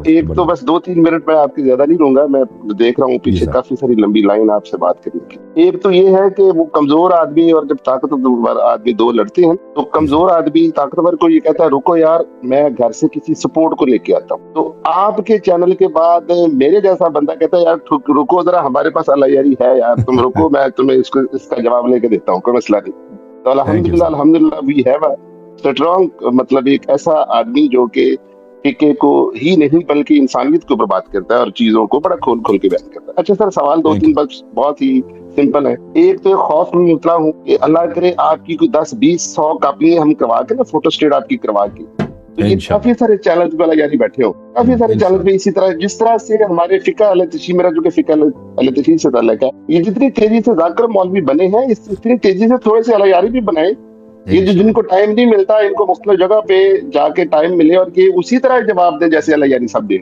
एक तो बस 2-3 मिनट में आपकी ज्यादा नहीं लूंगा, मैं देख रहा हूँ जी पीछे सर। काफी सारी लंबी लाइन आपसे बात करने की। एक तो ये है कि वो कमजोर आदमी और जब ताकतवर आदमी दो लड़ते हैं, तो जी सर। कमजोर आदमी ताकतवर को ये कहता है रुको यार, मैं घर से किसी सपोर्ट को लेके आता हूँ। तो आपके चैनल के बाद मेरे जैसा बंदा कहता है यार रुको जरा, हमारे पास अल्लाह है यार, तुम रुको, मैं तुम्हें इसका जवाब लेके देता हूँ, कोई मसला नहीं। तो थैंक यू अल्हम्दुलिल्लाह सर। अल्हम्दुलिल्लाह वी हैव अ स्ट्रांग, मतलब एक ऐसा आदमी जो कि टीके को ही नहीं बल्कि इंसानियत को बर्बाद करता है और चीजों को बड़ा खोल खोल के बयान करता है। अच्छा सर, सवाल दो थैंक तीन यू। बस बहुत ही सिंपल है। एक तो खौफ में मुबतला हूँ कि अल्लाह करे आपकी कोई 10-20-100 कापी हम करवा के ना, फोटो स्टेट आपकी करवा के, तो ये काफी इंशाल्लाह। सारे चैलेंज वाला यानी बैठे हो, काफी सारे चैलेंज पे इंशाल्लाह। इसी तरह जिस तरह से हमारे फिका अलतशी, मेरा जो कि फिका अलतशी से ताल्लुक है, ये जितनी तेजी से जाकर मौलवी बने हैं, इतनी तेजी से थोड़े से अलयारी भी बनाए। ये जो जिनको इंशाल्लाह। टाइम नहीं मिलता, इनको मुख्तलिफ जगह पे जाके टाइम मिले और ये उसी तरह जवाब दे जैसे अलयारी साहब दे।